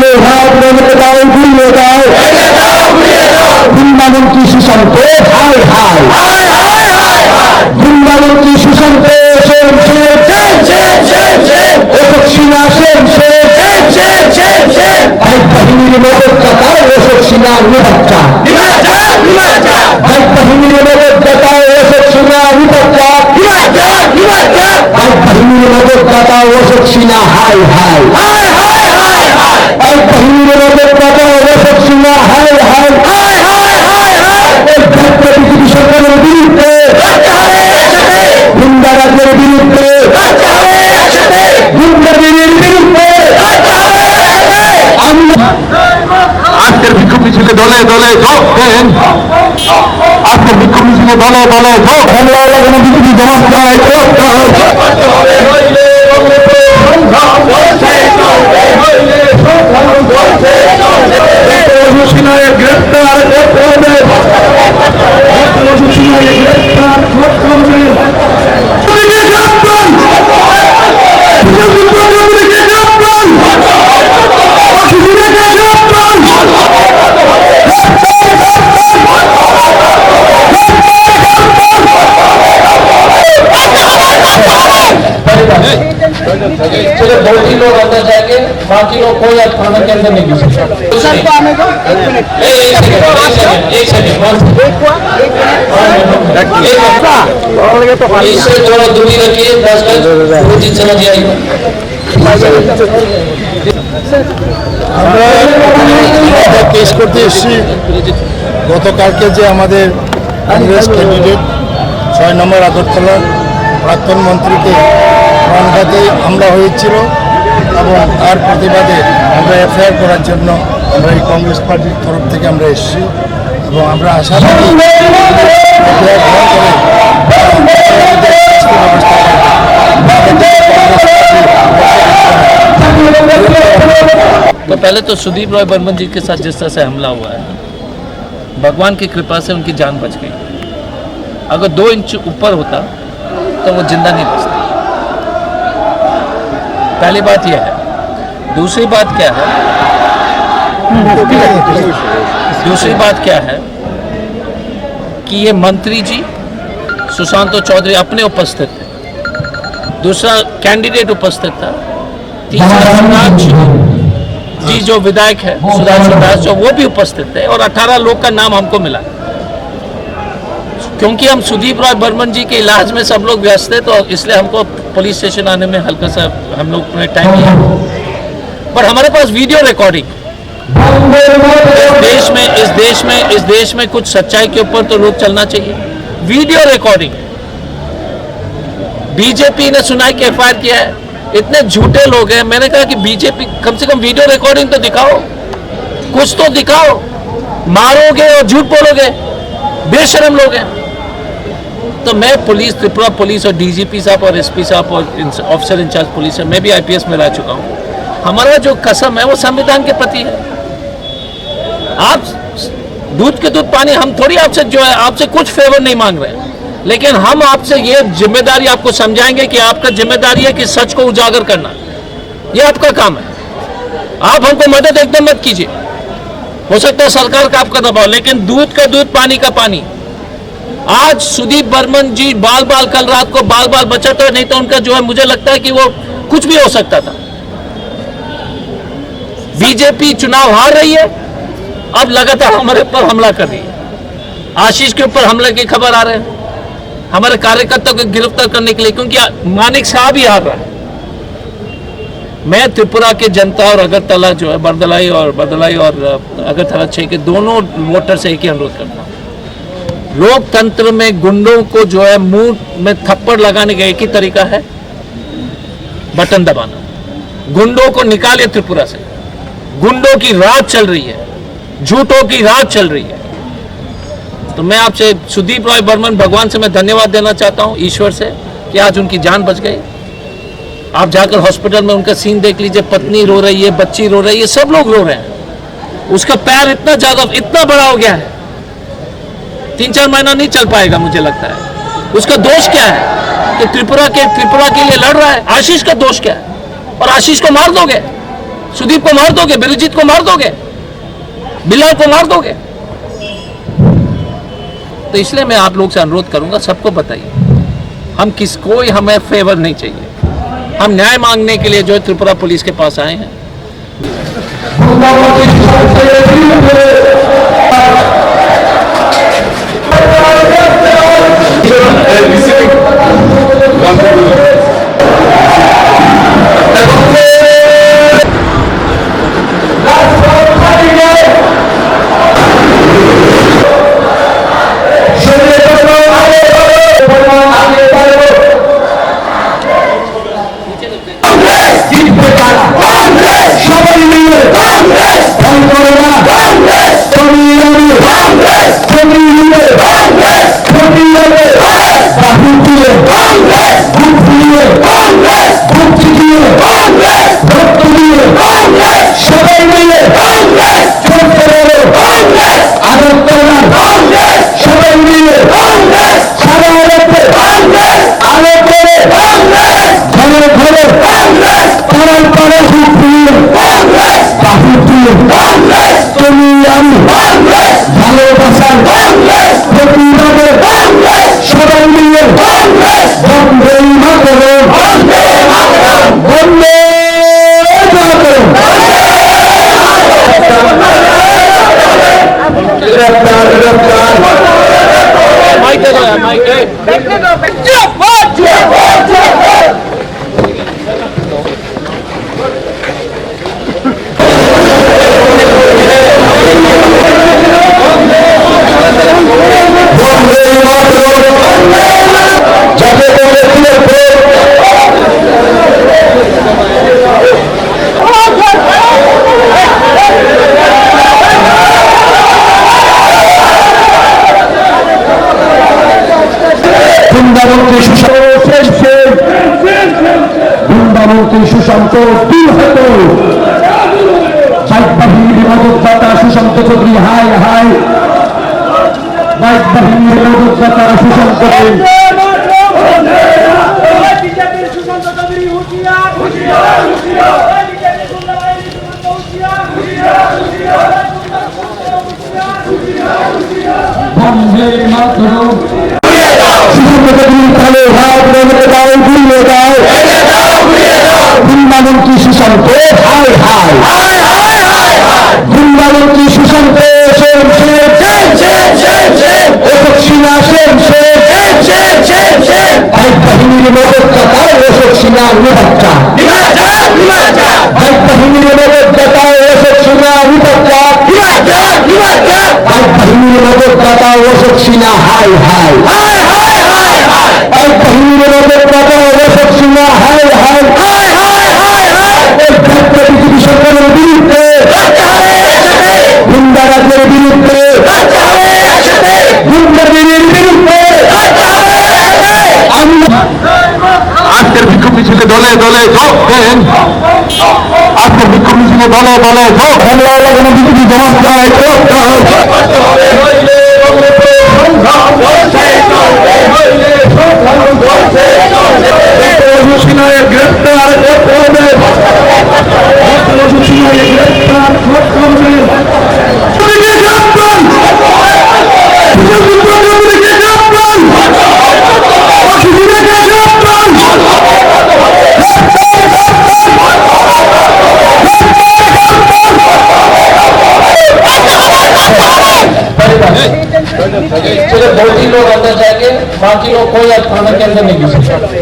কালো ভাব মেনে দাও ভুলে দাও বৃন্দাবন্তী সুশান্ত হাই হাই বৃন্দাবন্তী সুশান্ত অশোক সিনহা বাহিনীর মদতদাতা অশোক সিনহার নিরাপত্তা বাহিনীর মদতদাতা অশোক সিনহার নিরাপত্তা বাহিনীর মদতদাতা অশোক সিনহা হাই হাই বাহিনীর মদতদাতা অশোক সিনহা হাই হাই বিজেপি সরকারের বিরুদ্ধে গুন্ডা রাজ্যের বিরুদ্ধে গুন্ডাগিরির বিরুদ্ধে আজকের বিক্ষোভ মিছিলে দলে দলে যোগ দেন আজকের বিক্ষোভ মিছিলে দলে দলে যোগ হামলা লাগানো বিজেপি জবাব দেয় গ্রেপ্তার सिर्फ 2 लोग अंदर जाएंगे, बाकी लोग कोई थाना के अंदर नहीं घुस सकता। इससे थोड़ा दूरी रखिए, 10 गज उचित समझ आएगा। কেস করতে এসেছি গতকালকে যে আমাদের কংগ্রেস ক্যান্ডিডেট 6 নম্বর আগরতলার প্রাক্তন মন্ত্রীকে প্রাণঘাতী হামলা হয়েছিল এবং তার প্রতিবাদে আমরা এফআইআর করার জন্য আমরা এই কংগ্রেস পার্টির তরফ থেকে আমরা এসেছি এবং আমরা আশা করি तो पहले तो सुदीप रॉय बर्मन जी के साथ जिस तरह से हमला हुआ है, भगवान की कृपा से उनकी जान बच गई। अगर 2 इंच ऊपर होता तो वो जिंदा नहीं बचता। पहली बात यह है। दूसरी बात क्या है कि ये मंत्री जी सुशांत चौधरी अपने उपस्थित थे, दूसरा कैंडिडेट उपस्थित था, तीसरा सुधांश जी जो विधायक है सुधांश जो वो भी उपस्थित थे और 18 लोग का नाम हमको मिला। क्योंकि हम सुदीप रॉय बर्मन जी के इलाज में सब लोग व्यस्त थे तो इसलिए हमको पुलिस स्टेशन आने में हल्का सा हम लोग ने टाइम लिया, पर हमारे पास वीडियो रिकॉर्डिंग इस देश में कुछ सच्चाई के ऊपर तो लोग चलना चाहिए। वीडियो रिकॉर्डिंग बीजेपी ने सुनाई के एफआईआर किया है। इतने झूठे लोग हैं। मैंने कहा कि बीजेपी कम से कम वीडियो रिकॉर्डिंग तो दिखाओ, कुछ तो दिखाओ। मारोगे और झूठ बोलोगे, बेशरम लोग हैं। तो मैं पुलिस, त्रिपुरा पुलिस और डीजीपी साहब और एसपी साहब और ऑफिसर इंचार्ज पुलिस है, मैं भी आईपीएस में रह चुका हूँ। हमारा जो कसम है वो संविधान के प्रति है। आप दूध के दूध पानी, हम थोड़ी आपसे जो है आपसे कुछ फेवर नहीं मांग रहे हैं, लेकिन हम आपसे ये जिम्मेदारी आपको समझाएंगे कि आपका जिम्मेदारी है कि सच को उजागर करना, ये आपका काम है। आप हमको मदद एकदम मत कीजिए, हो सकता है सरकार का आपका दबाव, लेकिन दूध का दूध पानी का पानी। आज सुदीप बर्मन जी बाल बाल कल रात को बाल बाल बचा था, नहीं तो उनका जो है मुझे लगता है कि वो कुछ भी हो सकता था। बीजेपी चुनाव हार रही है, अब लगातार हमारे ऊपर हमला कर रही है। आशीष के ऊपर हमले की खबर आ रहे हैं, हमारे कार्यकर्ताओं को गिरफ्तार करने के लिए, क्योंकि मानिक साहब ही हार रहा है। मैं त्रिपुरा के जनता और अगरतला जो है बरदलाई और अगरतला 6 के दोनों वोटर से एक ही अनुरोध करता हूँ। लोकतंत्र में गुंडों को जो है मुंह में थप्पड़ लगाने का एक ही तरीका है, बटन दबाना। गुंडों को निकालिए त्रिपुरा से। गुंडों की रात चल रही है, झूठों की रात चल रही है। तो मैं आपसे सुदीप रॉय बर्मन, भगवान से मैं धन्यवाद देना चाहता हूं, ईश्वर से, कि आज उनकी जान बच गई। आप जाकर हॉस्पिटल में उनका सीन देख लीजिए, पत्नी रो रही है, बच्ची रो रही है, सब लोग रो रहे हैं। उसका पैर इतना बड़ा हो गया है, 3-4 महीना नहीं चल पाएगा मुझे लगता है। उसका दोष क्या है कि त्रिपुरा के लिए लड़ रहा है? आशीष का दोष क्या है? और आशीष को मार दोगे? सुदीप को मार दोगे, बिरजीत को मार दोगे, बिलाल को मार दोगे। तो इसलिए मैं आप लोग से अनुरोध करूंगा, सबको बताइए, हम किसको हमें फेवर नहीं चाहिए। हम न्याय मांगने के लिए जो है त्रिपुरा पुलिस के पास आए हैं। সুশান্ত বাইক বাহিনীর মদতদাতা সুশান্ত চৌধুরী, হাই হাই। বাইক বাহিনীর মদতদাতা সুশান্ত বন্দে মাতরম। সুশান্ত চৌধুরী তাহলে হাত রেখে দাও, ঘুরিয়ে দাও। গুন্ডামন্ত্রী সুশান্ত, হাই হাই। গুন্ডামন্ত্রী সুশান্ত, সেন অশোক সিনহা, বাইক বাহিনীর মদতদাতা অশোক সিনহা নিরাপত্তা। বাইক বাহিনীর মদতদাতা অশোক সিনহা নিরাপত্তা। বাইক বাহিনীর মদতদাতা অশোক সিনহা, হাই হাই। বাইক বাহিনীর মদতদাতা অশোক সিনহা, হাই হাই। বিজেপি সরকারের বিরুদ্ধে, গুন্ডা রাজ্যের বিরুদ্ধে, গুন্ডাগিরির বিরুদ্ধে আজকের বিক্ষোভ মিছিলে দলে দলে যোগ দেন। আজকের বিক্ষোভ মিছিলে দলে দলে যোগ দেন। বিজেপি জবাব দেয়, যোগ গ্রেপ্তার করতে হবে। सिर्फ 2-3 लोग अंदर जाएंगे, बाकी लोग कोई आज थाना के अंदर नहीं घुस सकते।